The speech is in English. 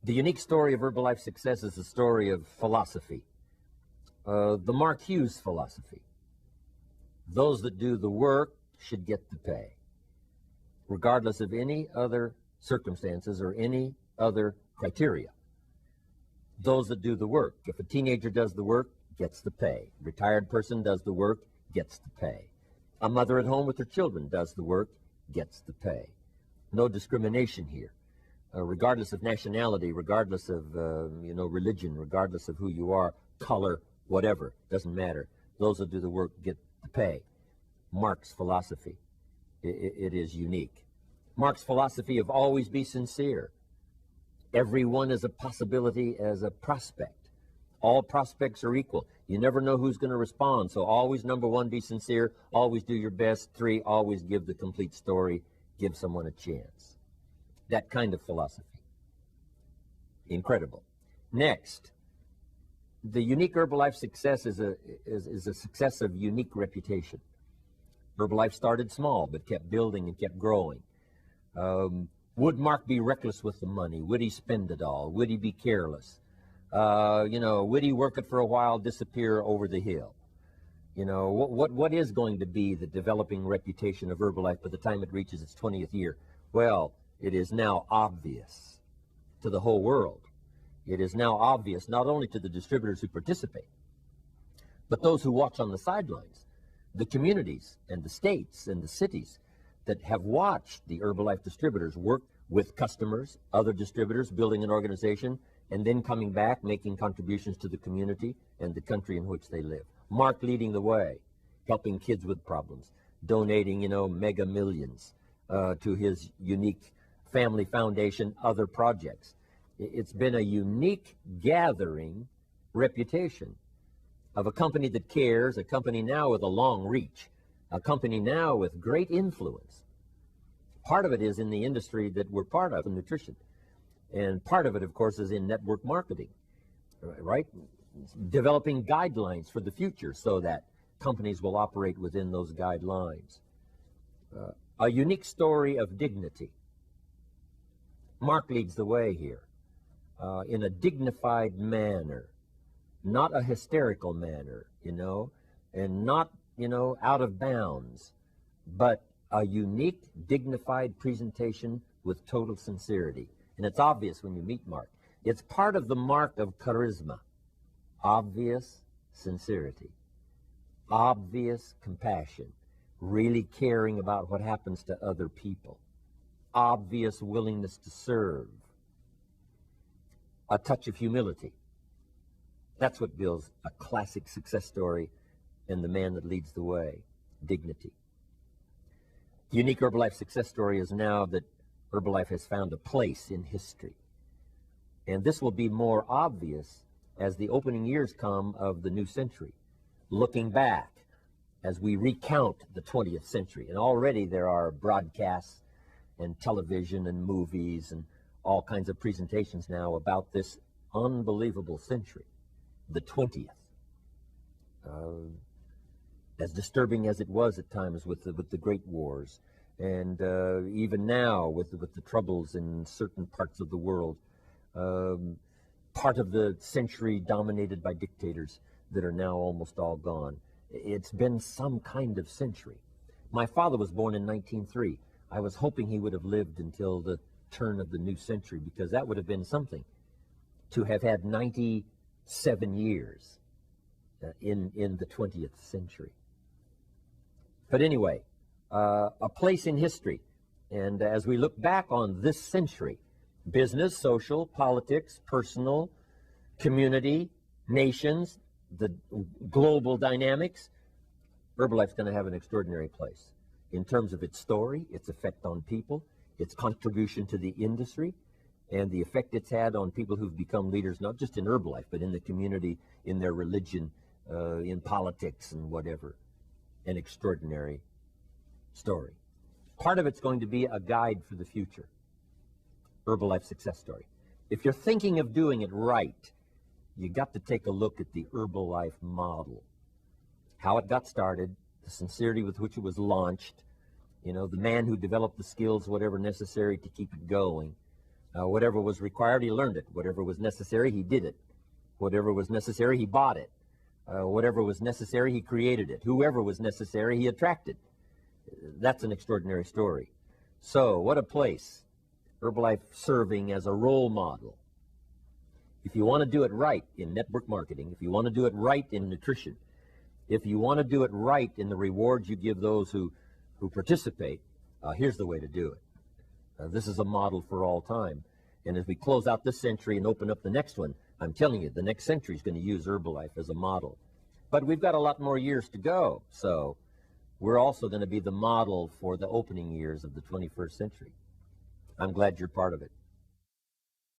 The unique story of Herbalife success is the story of philosophy, the Mark Hughes philosophy. Those that do the work should get the pay, regardless of any other circumstances or any other criteria. Those that do the work. If a teenager does the work, gets the pay. Retired person does the work, gets the pay. A mother at home with her children does the work, gets the pay. No discrimination here, regardless of nationality, regardless of religion, regardless of who you are, color, whatever, doesn't matter. Those that do the work get the pay. Mark's philosophy, it is unique. Mark's philosophy of always be sincere. Everyone is a possibility as a prospect. All prospects are equal. You never know who's going to respond, so always, number one, be sincere. Always do your best. 3, always give the complete story. Give someone a chance. That kind of philosophy. Incredible. Next, the unique Herbalife success is a success of unique reputation. Herbalife started small, but kept building and kept growing. Would Mark be reckless with the money? Would he spend it all? Would he be careless? Would he work it for a while, disappear over the hill? What is going to be the developing reputation of Herbalife by the time it reaches its 20th year? Well, it is now obvious to the whole world. It is now obvious not only to the distributors who participate, but those who watch on the sidelines, the communities and the states and the cities that have watched the Herbalife distributors work with customers, other distributors, building an organization, and then coming back, making contributions to the community and the country in which they live. Mark leading the way, helping kids with problems, donating, mega millions to his unique family foundation, other projects. It's been a unique gathering reputation of a company that cares, a company now with a long reach, a company now with great influence. Part of it is in the industry that we're part of, in nutrition. And part of it, of course, is in network marketing, right? Developing guidelines for the future so that companies will operate within those guidelines. A unique story of dignity. Mark leads the way here in a dignified manner, not a hysterical manner, and not, out of bounds, but a unique, dignified presentation with total sincerity. And it's obvious when you meet Mark. It's part of the mark of charisma. Obvious sincerity. Obvious compassion. Really caring about what happens to other people. Obvious willingness to serve. A touch of humility. That's what builds a classic success story and the man that leads the way. Dignity. The unique Herbalife success story is now that Herbalife has found a place in history. And this will be more obvious as the opening years come of the new century. Looking back as we recount the 20th century. And already there are broadcasts and television and movies and all kinds of presentations now about this unbelievable century, the 20th. As disturbing as it was at times with the Great Wars, and even now with the troubles in certain parts of the world, part of the century dominated by dictators that are now almost all gone. It's been some kind of century. My father was born in 1903. I was hoping he would have lived until the turn of the new century, because that would have been something, to have had 97 years in the 20th century. But anyway, a place in history. And as we look back on this century, business, social, politics, personal, community, nations, the global dynamics, Herbalife's going to have an extraordinary place in terms of its story, its effect on people, its contribution to the industry, and the effect it's had on people who've become leaders, not just in Herbalife, but in the community, in their religion, in politics and whatever. An extraordinary story. Part of it's going to be a guide for the future. Herbalife success story. If you're thinking of doing it right, you got to take a look at the Herbalife model. How it got started, the sincerity with which it was launched, the man who developed the skills, whatever necessary to keep it going, Whatever was required, he learned it. Whatever was necessary, he did it. Whatever was necessary, he bought it. Whatever was necessary, he created it. Whoever was necessary, he attracted. That's an extraordinary story. So, what a place. Herbalife serving as a role model. If you want to do it right in network marketing, if you want to do it right in nutrition, if you want to do it right in the rewards you give those who participate, here's the way to do it. This is a model for all time. And as we close out this century and open up the next one, I'm telling you, the next century is going to use Herbalife as a model. But we've got a lot more years to go, so we're also going to be the model for the opening years of the 21st century. I'm glad you're part of it.